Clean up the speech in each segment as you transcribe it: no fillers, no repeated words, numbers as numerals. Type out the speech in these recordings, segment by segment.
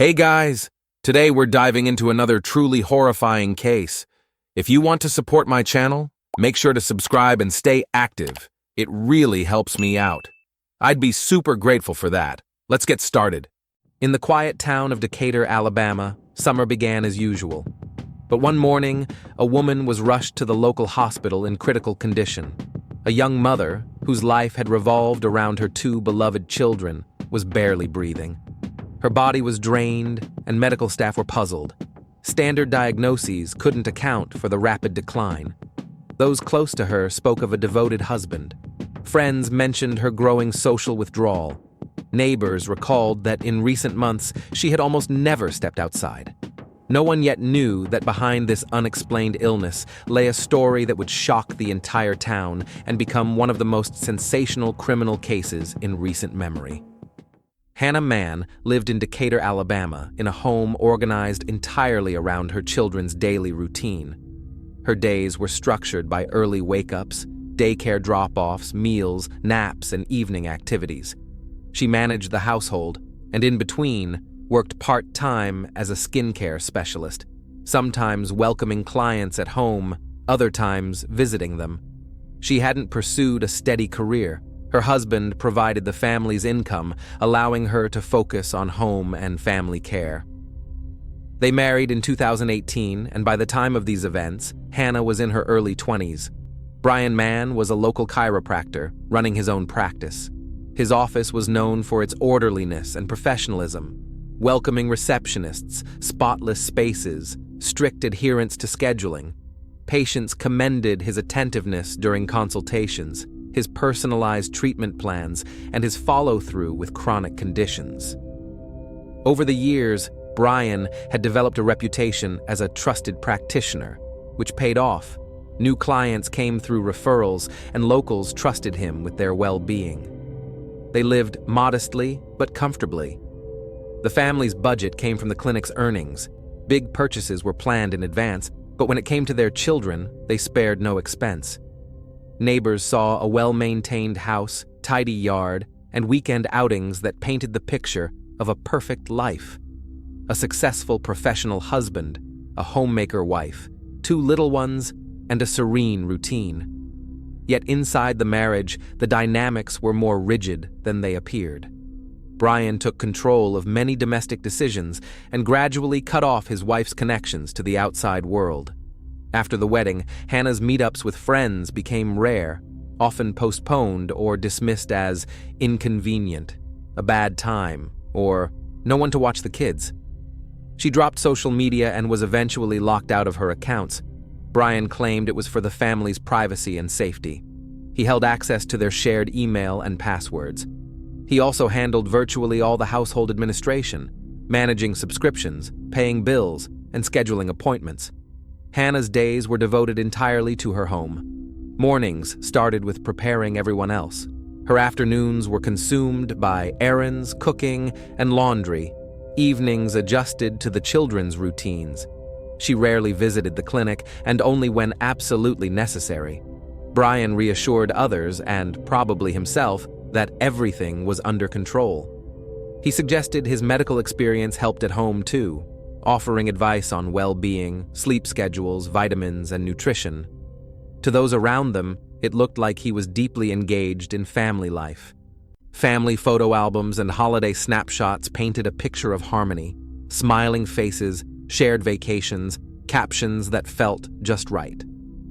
Hey guys! Today we're diving into another truly horrifying case. If you want to support my channel, make sure to subscribe and stay active. It really helps me out. I'd be super grateful for that. Let's get started. In the quiet town of Decatur, Alabama, summer began as usual. But one morning, a woman was rushed to the local hospital in critical condition. A young mother, whose life had revolved around her two beloved children, was barely breathing. Her body was drained, and medical staff were puzzled. Standard diagnoses couldn't account for the rapid decline. Those close to her spoke of a devoted husband. Friends mentioned her growing social withdrawal. Neighbors recalled that in recent months she had almost never stepped outside. No one yet knew that behind this unexplained illness lay a story that would shock the entire town and become one of the most sensational criminal cases in recent memory. Hannah Mann lived in Decatur, Alabama, in a home organized entirely around her children's daily routine. Her days were structured by early wake-ups, daycare drop-offs, meals, naps, and evening activities. She managed the household, and in between, worked part-time as a skincare specialist, sometimes welcoming clients at home, other times visiting them. She hadn't pursued a steady career. Her husband provided the family's income, allowing her to focus on home and family care. They married in 2018, and by the time of these events, Hannah was in her early 20s. Brian Mann was a local chiropractor, running his own practice. His office was known for its orderliness and professionalism, welcoming receptionists, spotless spaces, strict adherence to scheduling. Patients commended his attentiveness during consultations, his personalized treatment plans, and his follow-through with chronic conditions. Over the years, Brian had developed a reputation as a trusted practitioner, which paid off. New clients came through referrals, and locals trusted him with their well-being. They lived modestly but comfortably. The family's budget came from the clinic's earnings. Big purchases were planned in advance, but when it came to their children, they spared no expense. Neighbors saw a well-maintained house, tidy yard, and weekend outings that painted the picture of a perfect life. A successful professional husband, a homemaker wife, two little ones, and a serene routine. Yet inside the marriage, the dynamics were more rigid than they appeared. Brian took control of many domestic decisions and gradually cut off his wife's connections to the outside world. After the wedding, Hannah's meetups with friends became rare, often postponed or dismissed as inconvenient, a bad time, or no one to watch the kids. She dropped social media and was eventually locked out of her accounts. Brian claimed it was for the family's privacy and safety. He held access to their shared email and passwords. He also handled virtually all the household administration, managing subscriptions, paying bills, and scheduling appointments. Hannah's days were devoted entirely to her home. Mornings started with preparing everyone else. Her afternoons were consumed by errands, cooking, and laundry. Evenings adjusted to the children's routines. She rarely visited the clinic, and only when absolutely necessary. Brian reassured others, and probably himself, that everything was under control. He suggested his medical experience helped at home too, offering advice on well-being, sleep schedules, vitamins, and nutrition. To those around them, it looked like he was deeply engaged in family life. Family photo albums and holiday snapshots painted a picture of harmony, smiling faces, shared vacations, captions that felt just right.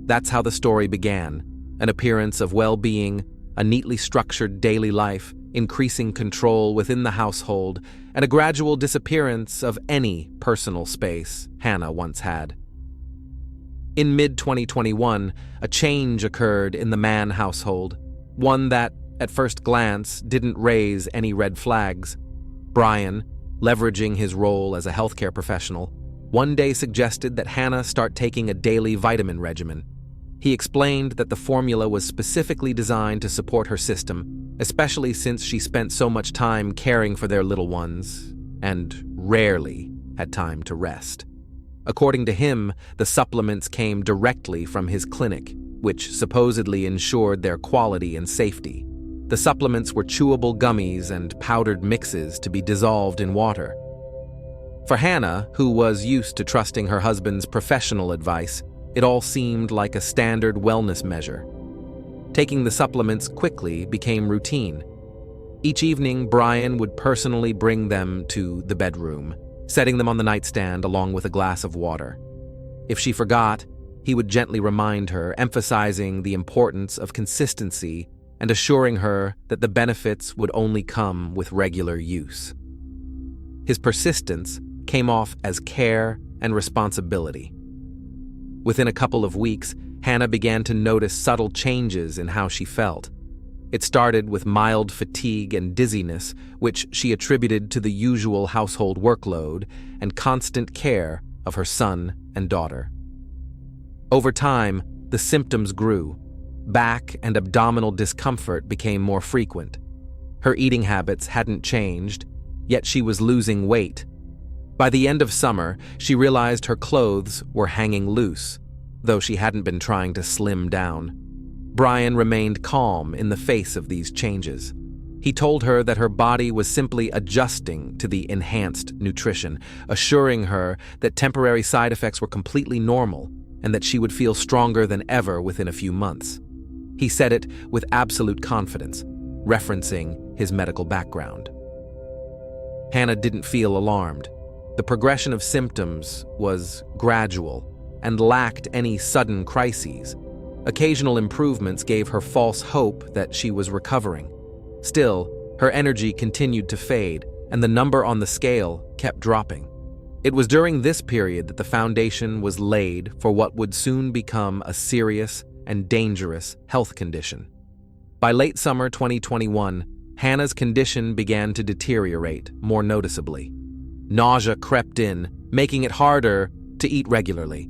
That's how the story began, an appearance of well-being, a neatly structured daily life, increasing control within the household, and a gradual disappearance of any personal space Hannah once had. In mid-2021, a change occurred in the Mann household, one that, at first glance, didn't raise any red flags. Brian, leveraging his role as a healthcare professional, one day suggested that Hannah start taking a daily vitamin regimen. He explained that the formula was specifically designed to support her system, especially since she spent so much time caring for their little ones and rarely had time to rest. According to him, the supplements came directly from his clinic, which supposedly ensured their quality and safety. The supplements were chewable gummies and powdered mixes to be dissolved in water. For Hannah, who was used to trusting her husband's professional advice, it all seemed like a standard wellness measure. Taking the supplements quickly became routine. Each evening, Brian would personally bring them to the bedroom, setting them on the nightstand along with a glass of water. If she forgot, he would gently remind her, emphasizing the importance of consistency and assuring her that the benefits would only come with regular use. His persistence came off as care and responsibility. Within a couple of weeks, Hannah began to notice subtle changes in how she felt. It started with mild fatigue and dizziness, which she attributed to the usual household workload and constant care of her son and daughter. Over time, the symptoms grew. Back and abdominal discomfort became more frequent. Her eating habits hadn't changed, yet she was losing weight. By the end of summer, she realized her clothes were hanging loose, though she hadn't been trying to slim down. Brian remained calm in the face of these changes. He told her that her body was simply adjusting to the enhanced nutrition, assuring her that temporary side effects were completely normal and that she would feel stronger than ever within a few months. He said it with absolute confidence, referencing his medical background. Hannah didn't feel alarmed. The progression of symptoms was gradual and lacked any sudden crises. Occasional improvements gave her false hope that she was recovering. Still, her energy continued to fade, and the number on the scale kept dropping. It was during this period that the foundation was laid for what would soon become a serious and dangerous health condition. By late summer 2021, Hannah's condition began to deteriorate more noticeably. Nausea crept in, making it harder to eat regularly.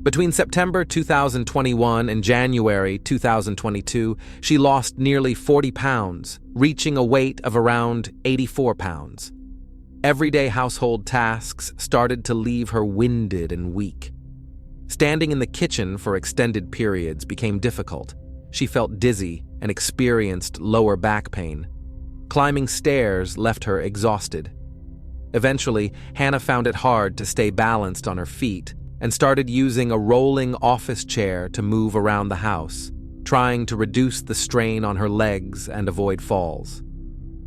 Between September 2021 and January 2022, she lost nearly 40 pounds, reaching a weight of around 84 pounds. Everyday household tasks started to leave her winded and weak. Standing in the kitchen for extended periods became difficult. She felt dizzy and experienced lower back pain. Climbing stairs left her exhausted. Eventually, Hannah found it hard to stay balanced on her feet and started using a rolling office chair to move around the house, trying to reduce the strain on her legs and avoid falls.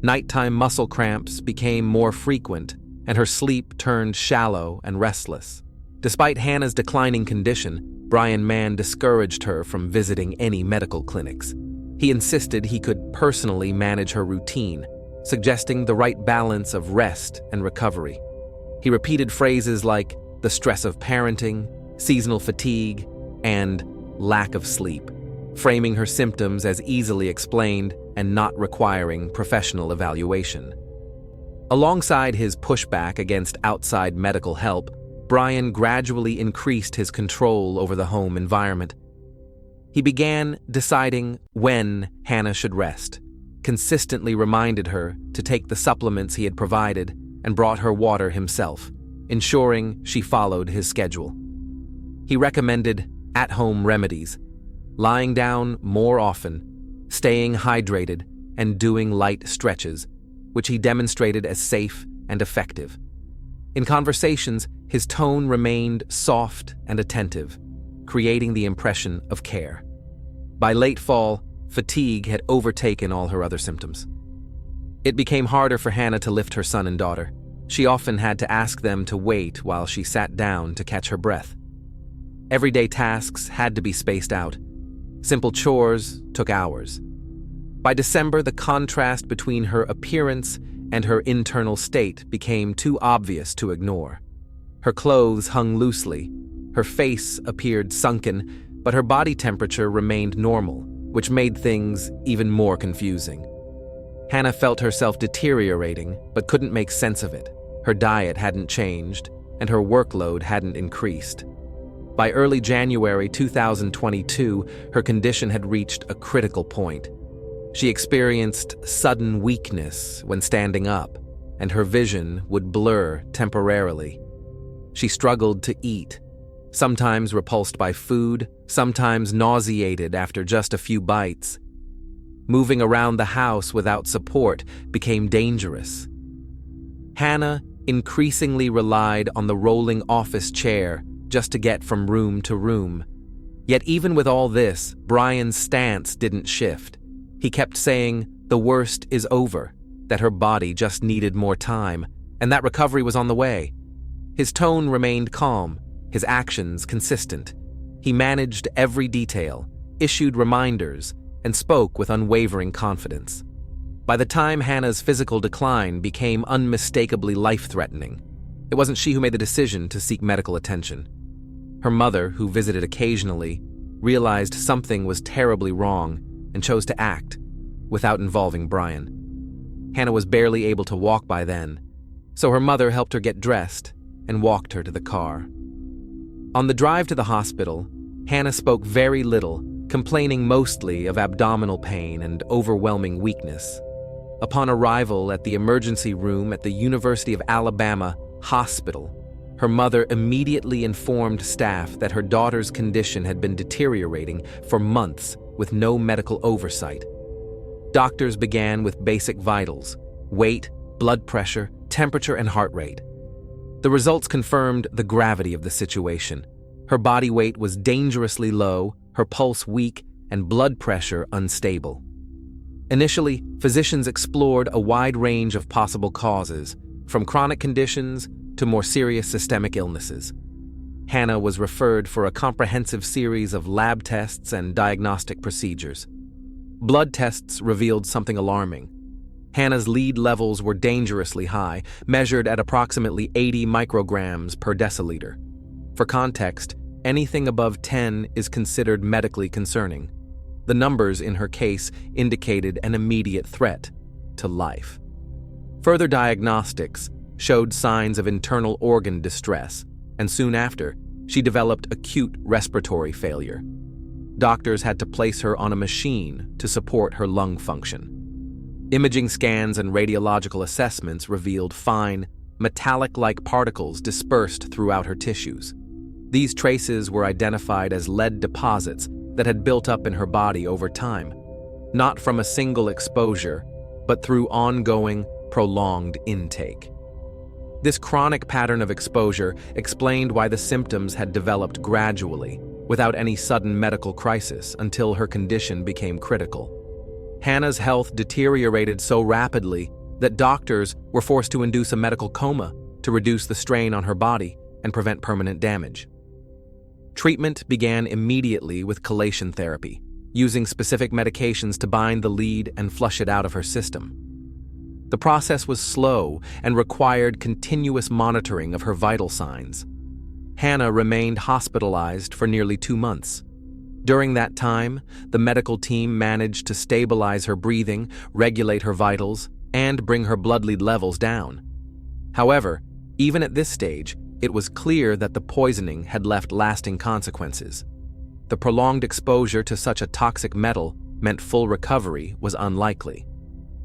Nighttime muscle cramps became more frequent, and her sleep turned shallow and restless. Despite Hannah's declining condition, Mann discouraged her from visiting any medical clinics. He insisted he could personally manage her routine, suggesting the right balance of rest and recovery. He repeated phrases like the stress of parenting, seasonal fatigue, and lack of sleep, framing her symptoms as easily explained and not requiring professional evaluation. Alongside his pushback against outside medical help, Brian gradually increased his control over the home environment. He began deciding when Hannah should rest, consistently reminded her to take the supplements he had provided, and brought her water himself, ensuring she followed his schedule. He recommended at-home remedies, lying down more often, staying hydrated, and doing light stretches, which he demonstrated as safe and effective. In conversations, his tone remained soft and attentive, creating the impression of care. By late fall, fatigue had overtaken all her other symptoms. It became harder for Hannah to lift her son and daughter. She often had to ask them to wait while she sat down to catch her breath. Everyday tasks had to be spaced out. Simple chores took hours. By December, the contrast between her appearance and her internal state became too obvious to ignore. Her clothes hung loosely, her face appeared sunken, but her body temperature remained normal, which made things even more confusing. Hannah felt herself deteriorating, but couldn't make sense of it. Her diet hadn't changed, and her workload hadn't increased. By early January 2022, her condition had reached a critical point. She experienced sudden weakness when standing up, and her vision would blur temporarily. She struggled to eat, sometimes repulsed by food, sometimes nauseated after just a few bites. Moving around the house without support became dangerous. Hannah increasingly relied on the rolling office chair just to get from room to room. Yet even with all this, Brian's stance didn't shift. He kept saying the worst is over, that her body just needed more time, and that recovery was on the way. His tone remained calm, his actions consistent. He managed every detail, issued reminders, and spoke with unwavering confidence. By the time Hannah's physical decline became unmistakably life-threatening, it wasn't she who made the decision to seek medical attention. Her mother, who visited occasionally, realized something was terribly wrong and chose to act, without involving Brian. Hannah was barely able to walk by then, so her mother helped her get dressed and walked her to the car. On the drive to the hospital, Hannah spoke very little, complaining mostly of abdominal pain and overwhelming weakness. Upon arrival at the emergency room at the University of Alabama Hospital, her mother immediately informed staff that her daughter's condition had been deteriorating for months with no medical oversight. Doctors began with basic vitals: weight, blood pressure, temperature, and heart rate. The results confirmed the gravity of the situation. Her body weight was dangerously low, her pulse weak, and blood pressure unstable. Initially, physicians explored a wide range of possible causes, from chronic conditions to more serious systemic illnesses. Hannah was referred for a comprehensive series of lab tests and diagnostic procedures. Blood tests revealed something alarming. Hannah's lead levels were dangerously high, measured at approximately 80 micrograms per deciliter. For context, anything above 10 is considered medically concerning. The numbers in her case indicated an immediate threat to life. Further diagnostics showed signs of internal organ distress, and soon after, she developed acute respiratory failure. Doctors had to place her on a machine to support her lung function. Imaging scans and radiological assessments revealed fine, metallic-like particles dispersed throughout her tissues. These traces were identified as lead deposits that had built up in her body over time, not from a single exposure, but through ongoing, prolonged intake. This chronic pattern of exposure explained why the symptoms had developed gradually, without any sudden medical crisis, until her condition became critical. Hannah's health deteriorated so rapidly that doctors were forced to induce a medical coma to reduce the strain on her body and prevent permanent damage. Treatment began immediately with chelation therapy, using specific medications to bind the lead and flush it out of her system. The process was slow and required continuous monitoring of her vital signs. Hannah remained hospitalized for nearly 2 months. During that time, the medical team managed to stabilize her breathing, regulate her vitals, and bring her blood lead levels down. However, even at this stage, it was clear that the poisoning had left lasting consequences. The prolonged exposure to such a toxic metal meant full recovery was unlikely.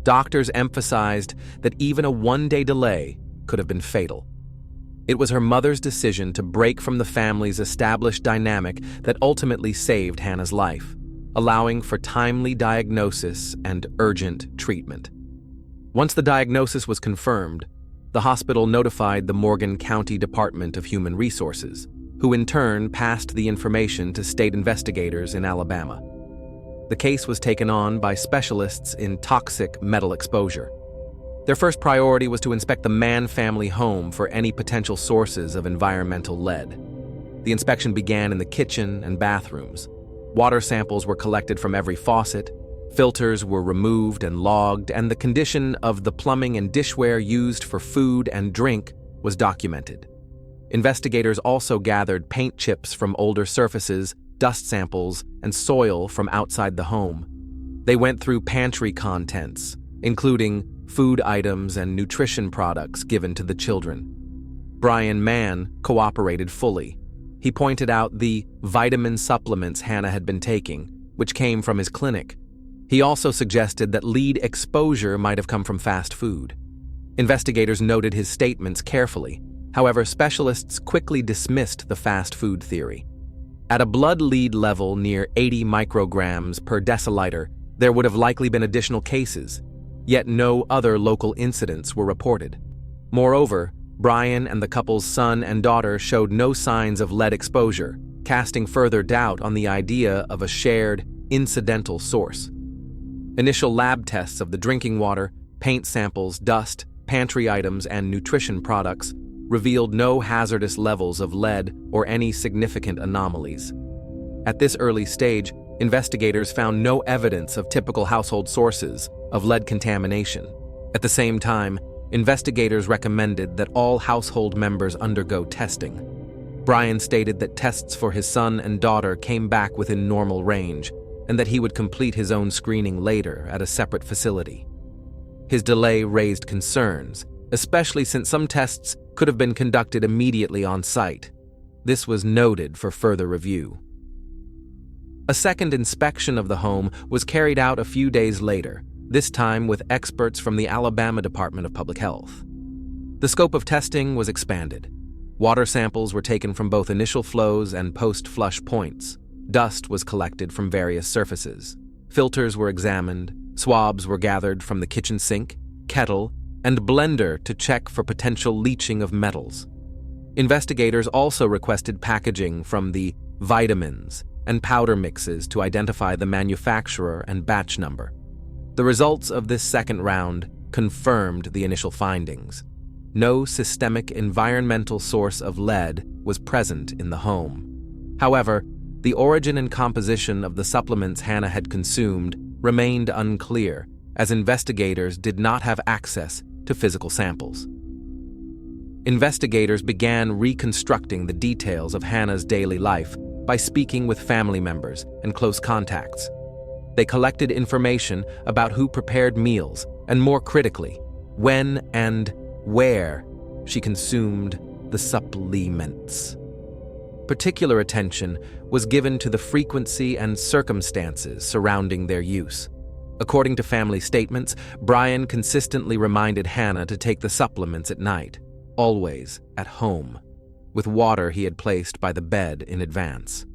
Doctors emphasized that even a 1-day delay could have been fatal. It was her mother's decision to break from the family's established dynamic that ultimately saved Hannah's life, allowing for timely diagnosis and urgent treatment. Once the diagnosis was confirmed, the hospital notified the Morgan County Department of Human Resources, who in turn passed the information to state investigators in Alabama. The case was taken on by specialists in toxic metal exposure. Their first priority was to inspect the Mann family home for any potential sources of environmental lead. The inspection began in the kitchen and bathrooms. Water samples were collected from every faucet, filters were removed and logged, and the condition of the plumbing and dishware used for food and drink was documented. Investigators also gathered paint chips from older surfaces, dust samples, and soil from outside the home. They went through pantry contents, including food items and nutrition products given to the children. Brian Mann cooperated fully. He pointed out the vitamin supplements Hannah had been taking, which came from his clinic. He also suggested that lead exposure might have come from fast food. Investigators noted his statements carefully. However, specialists quickly dismissed the fast food theory. At a blood lead level near 80 micrograms per deciliter, there would have likely been additional cases, yet no other local incidents were reported. Moreover, Brian and the couple's son and daughter showed no signs of lead exposure, casting further doubt on the idea of a shared, incidental source. Initial lab tests of the drinking water, paint samples, dust, pantry items, and nutrition products revealed no hazardous levels of lead or any significant anomalies. At this early stage, investigators found no evidence of typical household sources of lead contamination. At the same time, investigators recommended that all household members undergo testing. Brian stated that tests for his son and daughter came back within normal range, and that he would complete his own screening later at a separate facility. His delay raised concerns, especially since some tests could have been conducted immediately on site. This was noted for further review. A second inspection of the home was carried out a few days later, this time with experts from the Alabama Department of Public Health. The scope of testing was expanded. Water samples were taken from both initial flows and post-flush points. Dust was collected from various surfaces. Filters were examined, swabs were gathered from the kitchen sink, kettle, and blender to check for potential leaching of metals. Investigators also requested packaging from the vitamins and powder mixes to identify the manufacturer and batch number. The results of this second round confirmed the initial findings. No systemic environmental source of lead was present in the home. However, the origin and composition of the supplements Hannah had consumed remained unclear, as investigators did not have access to physical samples. Investigators began reconstructing the details of Hannah's daily life by speaking with family members and close contacts. They collected information about who prepared meals and, more critically, when and where she consumed the supplements. Particular attention was given to the frequency and circumstances surrounding their use. According to family statements, Brian consistently reminded Hannah to take the supplements at night, always at home, with water he had placed by the bed in advance.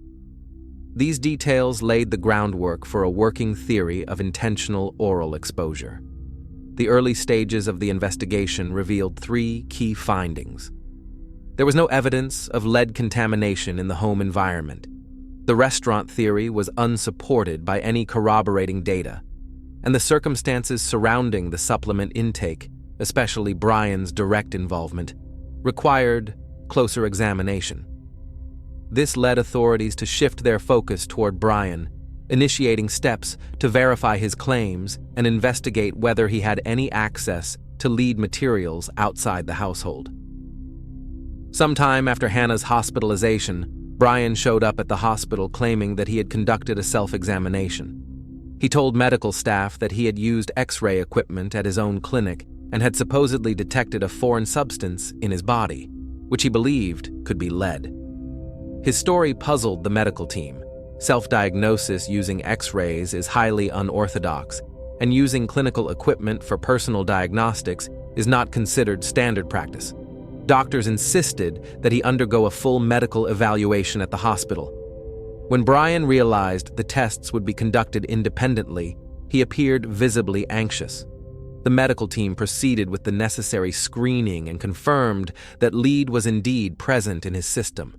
These details laid the groundwork for a working theory of intentional oral exposure. The early stages of the investigation revealed three key findings. There was no evidence of lead contamination in the home environment. The restaurant theory was unsupported by any corroborating data, and the circumstances surrounding the supplement intake, especially Brian's direct involvement, required closer examination. This led authorities to shift their focus toward Brian, initiating steps to verify his claims and investigate whether he had any access to lead materials outside the household. Sometime after Hannah's hospitalization, Brian showed up at the hospital claiming that he had conducted a self-examination. He told medical staff that he had used X-ray equipment at his own clinic and had supposedly detected a foreign substance in his body, which he believed could be lead. His story puzzled the medical team. Self-diagnosis using X-rays is highly unorthodox, and using clinical equipment for personal diagnostics is not considered standard practice. Doctors insisted that he undergo a full medical evaluation at the hospital. When Brian realized the tests would be conducted independently, he appeared visibly anxious. The medical team proceeded with the necessary screening and confirmed that lead was indeed present in his system.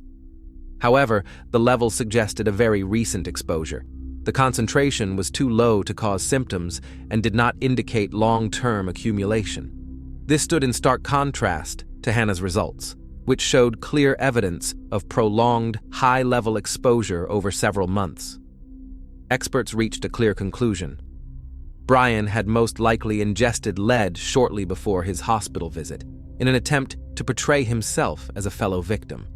However, the level suggested a very recent exposure. The concentration was too low to cause symptoms and did not indicate long-term accumulation. This stood in stark contrast to Hannah's results, which showed clear evidence of prolonged, high-level exposure over several months. Experts reached a clear conclusion. Brian had most likely ingested lead shortly before his hospital visit, in an attempt to portray himself as a fellow victim.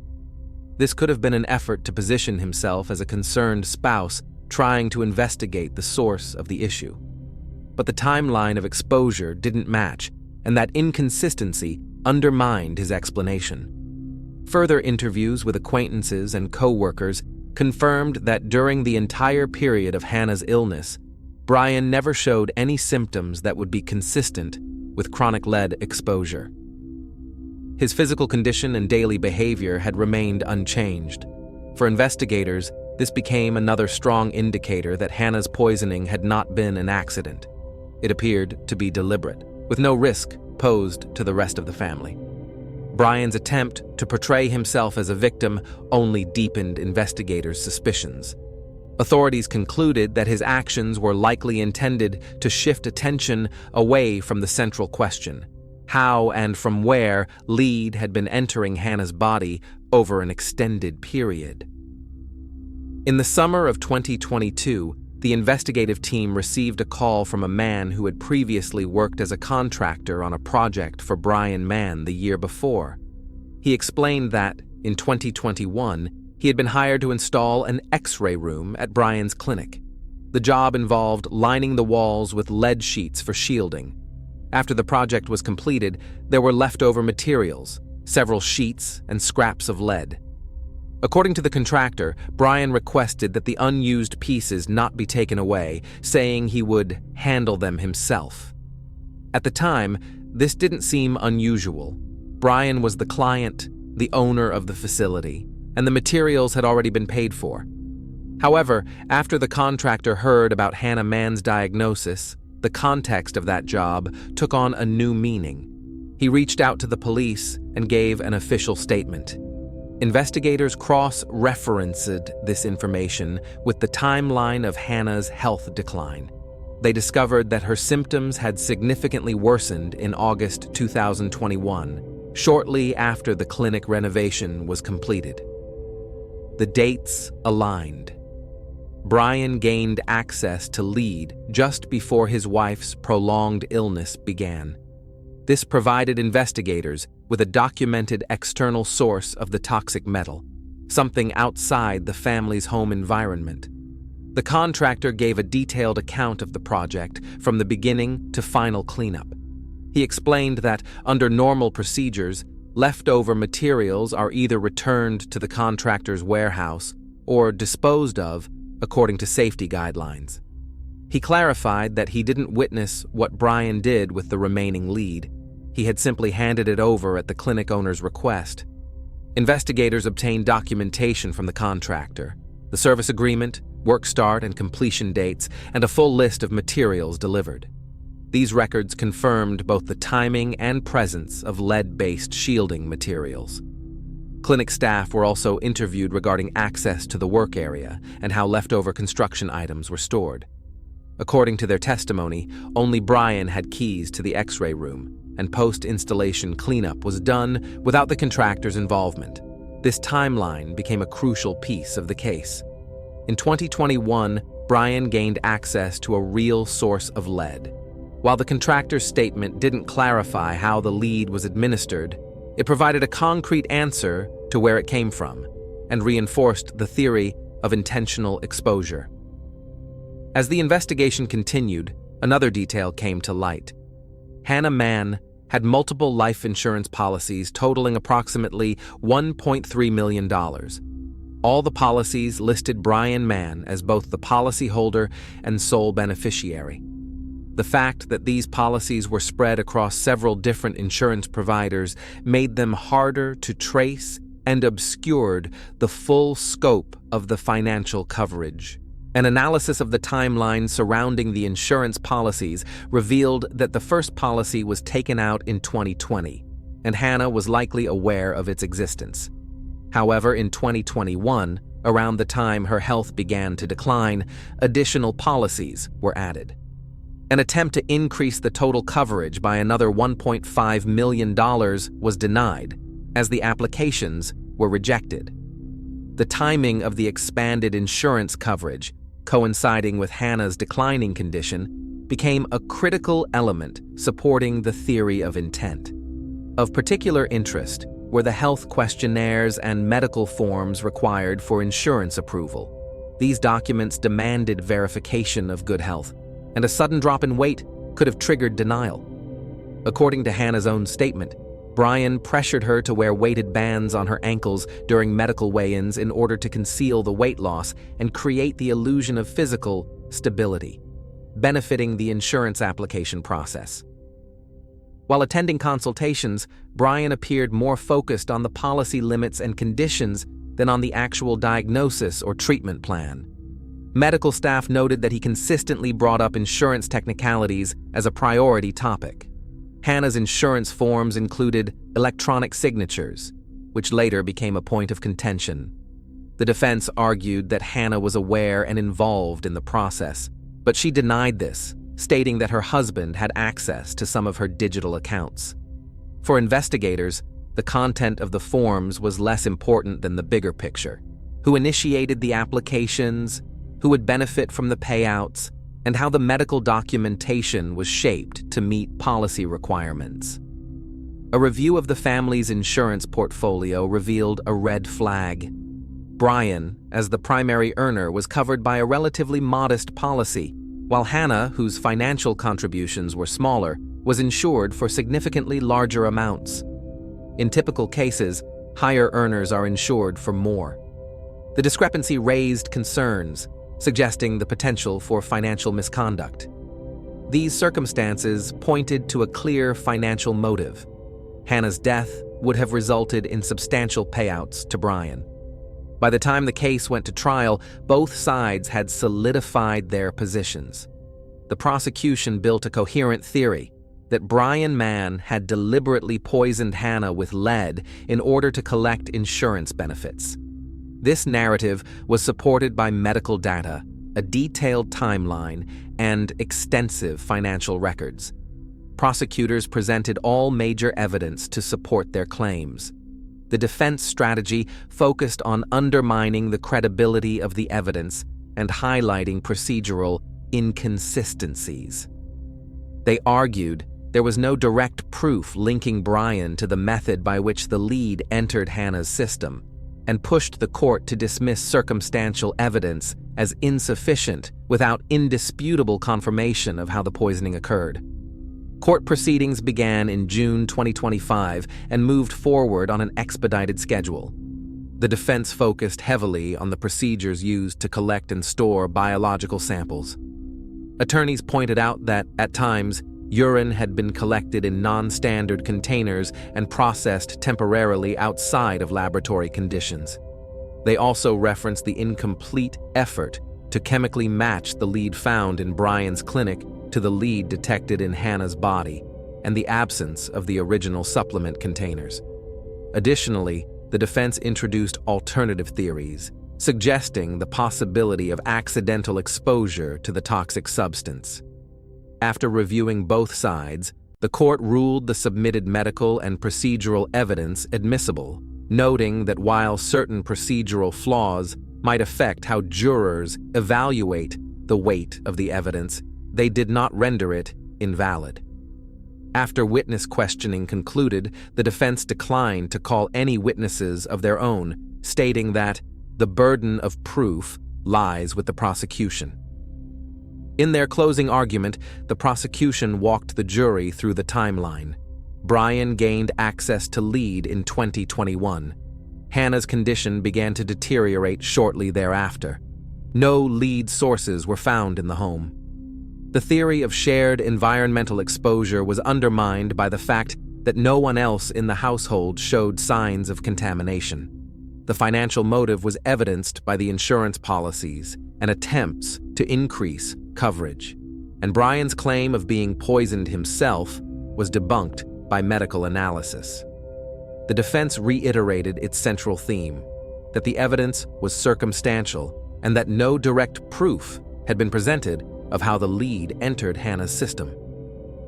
This could have been an effort to position himself as a concerned spouse trying to investigate the source of the issue. But the timeline of exposure didn't match, and that inconsistency undermined his explanation. Further interviews with acquaintances and co-workers confirmed that during the entire period of Hannah's illness, Brian never showed any symptoms that would be consistent with chronic lead exposure. His physical condition and daily behavior had remained unchanged. For investigators, this became another strong indicator that Hannah's poisoning had not been an accident. It appeared to be deliberate, with no risk posed to the rest of the family. Brian's attempt to portray himself as a victim only deepened investigators' suspicions. Authorities concluded that his actions were likely intended to shift attention away from the central question: how and from where lead had been entering Hannah's body over an extended period. In the summer of 2022, the investigative team received a call from a man who had previously worked as a contractor on a project for Brian Mann the year before. He explained that, in 2021, he had been hired to install an X-ray room at Brian's clinic. The job involved lining the walls with lead sheets for shielding. After the project was completed, there were leftover materials, several sheets and scraps of lead. According to the contractor, Brian requested that the unused pieces not be taken away, saying he would handle them himself. At the time, this didn't seem unusual. Brian was the client, the owner of the facility, and the materials had already been paid for. However, after the contractor heard about Hannah Mann's diagnosis, the context of that job took on a new meaning. He reached out to the police and gave an official statement. Investigators cross-referenced this information with the timeline of Hannah's health decline. They discovered that her symptoms had significantly worsened in August 2021, shortly after the clinic renovation was completed. The dates aligned. Brian gained access to lead just before his wife's prolonged illness began. This provided investigators with a documented external source of the toxic metal, something outside the family's home environment. The contractor gave a detailed account of the project from the beginning to final cleanup. He explained that, under normal procedures, leftover materials are either returned to the contractor's warehouse or disposed of according to safety guidelines. He clarified that he didn't witness what Brian did with the remaining lead. He had simply handed it over at the clinic owner's request. Investigators obtained documentation from the contractor, the service agreement, work start and completion dates, and a full list of materials delivered. These records confirmed both the timing and presence of lead-based shielding materials. Clinic staff were also interviewed regarding access to the work area and how leftover construction items were stored. According to their testimony, only Brian had keys to the X-ray room, and post-installation cleanup was done without the contractor's involvement. This timeline became a crucial piece of the case. In 2021, Brian gained access to a real source of lead. While the contractor's statement didn't clarify how the lead was administered, it provided a concrete answer to where it came from and reinforced the theory of intentional exposure. As the investigation continued, another detail came to light. Hannah Mann had multiple life insurance policies totaling approximately $1.3 million. All the policies listed Brian Mann as both the policyholder and sole beneficiary. The fact that these policies were spread across several different insurance providers made them harder to trace and obscured the full scope of the financial coverage. An analysis of the timeline surrounding the insurance policies revealed that the first policy was taken out in 2020, and Hannah was likely aware of its existence. However, in 2021, around the time her health began to decline, additional policies were added. An attempt to increase the total coverage by another $1.5 million was denied, as the applications were rejected. The timing of the expanded insurance coverage, coinciding with Hannah's declining condition, became a critical element supporting the theory of intent. Of particular interest were the health questionnaires and medical forms required for insurance approval. These documents demanded verification of good health, and a sudden drop in weight could have triggered denial. According to Hannah's own statement, Brian pressured her to wear weighted bands on her ankles during medical weigh-ins in order to conceal the weight loss and create the illusion of physical stability, benefiting the insurance application process. While attending consultations, Brian appeared more focused on the policy limits and conditions than on the actual diagnosis or treatment plan. Medical staff noted that he consistently brought up insurance technicalities as a priority topic. Hannah's insurance forms included electronic signatures, which later became a point of contention. The defense argued that Hannah was aware and involved in the process, but she denied this, stating that her husband had access to some of her digital accounts. For investigators, the content of the forms was less important than the bigger picture: who initiated the applications, who would benefit from the payouts, and how the medical documentation was shaped to meet policy requirements. A review of the family's insurance portfolio revealed a red flag. Brian, as the primary earner, was covered by a relatively modest policy, while Hannah, whose financial contributions were smaller, was insured for significantly larger amounts. In typical cases, higher earners are insured for more. The discrepancy raised concerns, suggesting the potential for financial misconduct. These circumstances pointed to a clear financial motive. Hannah's death would have resulted in substantial payouts to Brian. By the time the case went to trial, both sides had solidified their positions. The prosecution built a coherent theory that Brian Mann had deliberately poisoned Hannah with lead in order to collect insurance benefits. This narrative was supported by medical data, a detailed timeline, and extensive financial records. Prosecutors presented all major evidence to support their claims. The defense strategy focused on undermining the credibility of the evidence and highlighting procedural inconsistencies. They argued there was no direct proof linking Brian to the method by which the lead entered Hannah's system, and pushed the court to dismiss circumstantial evidence as insufficient without indisputable confirmation of how the poisoning occurred. Court proceedings began in June 2025 and moved forward on an expedited schedule. The defense focused heavily on the procedures used to collect and store biological samples. Attorneys pointed out that, at times, urine had been collected in non-standard containers and processed temporarily outside of laboratory conditions. They also referenced the incomplete effort to chemically match the lead found in Brian's clinic to the lead detected in Hannah's body, and the absence of the original supplement containers. Additionally, the defense introduced alternative theories, suggesting the possibility of accidental exposure to the toxic substance. After reviewing both sides, the court ruled the submitted medical and procedural evidence admissible, noting that while certain procedural flaws might affect how jurors evaluate the weight of the evidence, they did not render it invalid. After witness questioning concluded, the defense declined to call any witnesses of their own, stating that the burden of proof lies with the prosecution. In their closing argument, the prosecution walked the jury through the timeline. Brian gained access to lead in 2021. Hannah's condition began to deteriorate shortly thereafter. No lead sources were found in the home. The theory of shared environmental exposure was undermined by the fact that no one else in the household showed signs of contamination. The financial motive was evidenced by the insurance policies and attempts to increase coverage, and Brian's claim of being poisoned himself was debunked by medical analysis. The defense reiterated its central theme, that the evidence was circumstantial and that no direct proof had been presented of how the lead entered Hannah's system.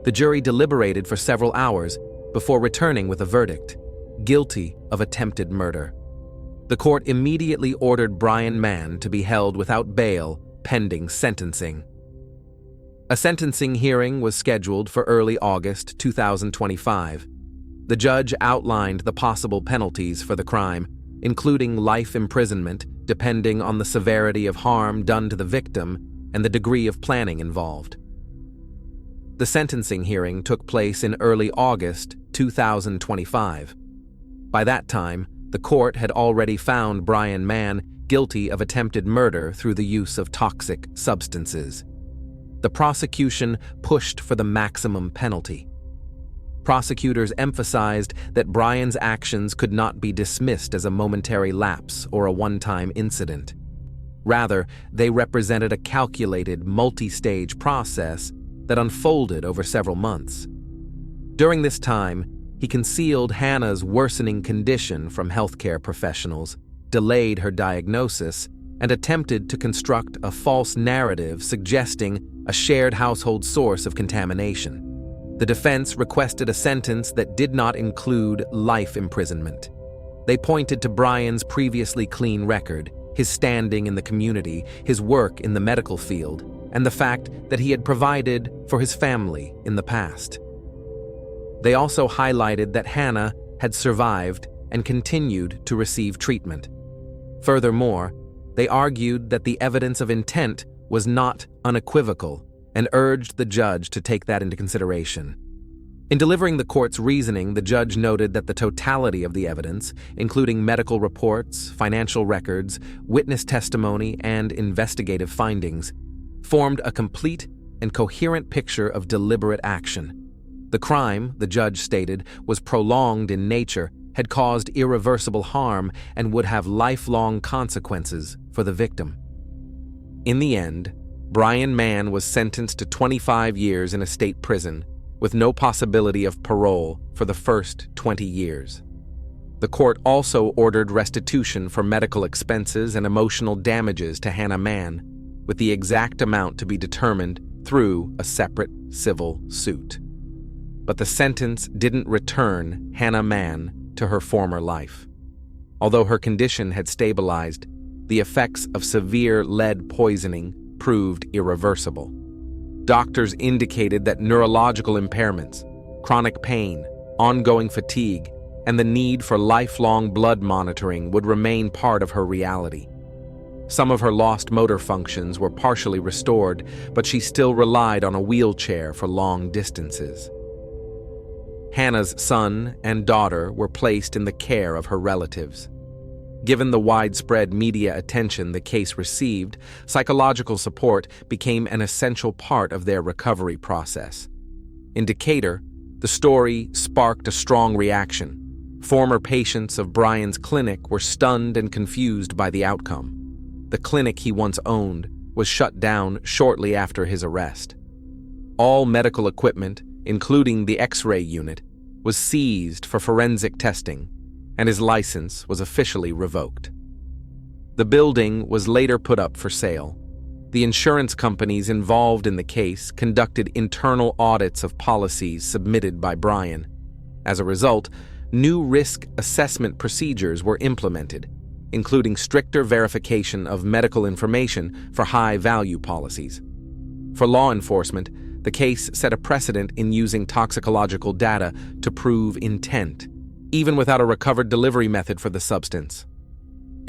The jury deliberated for several hours before returning with a verdict: guilty of attempted murder. The court immediately ordered Brian Mann to be held without bail pending sentencing. A sentencing hearing was scheduled for early August 2025. The judge outlined the possible penalties for the crime, including life imprisonment depending on the severity of harm done to the victim and the degree of planning involved. The sentencing hearing took place in early August 2025. By that time, the court had already found Brian Mann guilty of attempted murder through the use of toxic substances. The prosecution pushed for the maximum penalty. Prosecutors emphasized that Brian's actions could not be dismissed as a momentary lapse or a one-time incident. Rather, they represented a calculated, multi-stage process that unfolded over several months. During this time, he concealed Hannah's worsening condition from healthcare professionals, delayed her diagnosis, and attempted to construct a false narrative suggesting a shared household source of contamination. The defense requested a sentence that did not include life imprisonment. They pointed to Brian's previously clean record, his standing in the community, his work in the medical field, and the fact that he had provided for his family in the past. They also highlighted that Hannah had survived and continued to receive treatment. Furthermore, they argued that the evidence of intent was not unequivocal and urged the judge to take that into consideration. In delivering the court's reasoning, the judge noted that the totality of the evidence, including medical reports, financial records, witness testimony, and investigative findings, formed a complete and coherent picture of deliberate action. The crime, the judge stated, was prolonged in nature, had caused irreversible harm, and would have lifelong consequences for the victim. In the end, Brian Mann was sentenced to 25 years in a state prison, with no possibility of parole for the first 20 years. The court also ordered restitution for medical expenses and emotional damages to Hannah Mann, with the exact amount to be determined through a separate civil suit. But the sentence didn't return Hannah Mann to her former life. Although her condition had stabilized, the effects of severe lead poisoning proved irreversible. Doctors indicated that neurological impairments, chronic pain, ongoing fatigue, and the need for lifelong blood monitoring would remain part of her reality. Some of her lost motor functions were partially restored, but she still relied on a wheelchair for long distances. Hannah's son and daughter were placed in the care of her relatives. Given the widespread media attention the case received, psychological support became an essential part of their recovery process. In Decatur, the story sparked a strong reaction. Former patients of Brian's clinic were stunned and confused by the outcome. The clinic he once owned was shut down shortly after his arrest. All medical equipment, including the X-ray unit, was seized for forensic testing, and his license was officially revoked. The building was later put up for sale. The insurance companies involved in the case conducted internal audits of policies submitted by Brian. As a result, new risk assessment procedures were implemented, including stricter verification of medical information for high-value policies. For law enforcement, the case set a precedent in using toxicological data to prove intent, even without a recovered delivery method for the substance.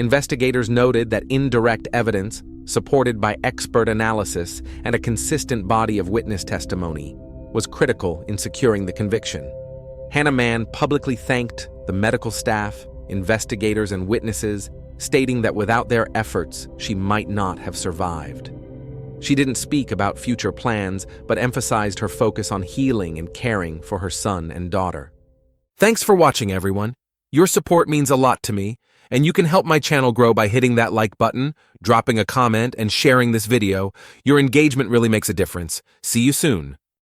Investigators noted that indirect evidence, supported by expert analysis and a consistent body of witness testimony, was critical in securing the conviction. Hannah Mann publicly thanked the medical staff, investigators, and witnesses, stating that without their efforts, she might not have survived. She didn't speak about future plans, but emphasized her focus on healing and caring for her son and daughter. Thanks for watching, everyone. Your support means a lot to me, and you can help my channel grow by hitting that like button, dropping a comment, and sharing this video. Your engagement really makes a difference. See you soon.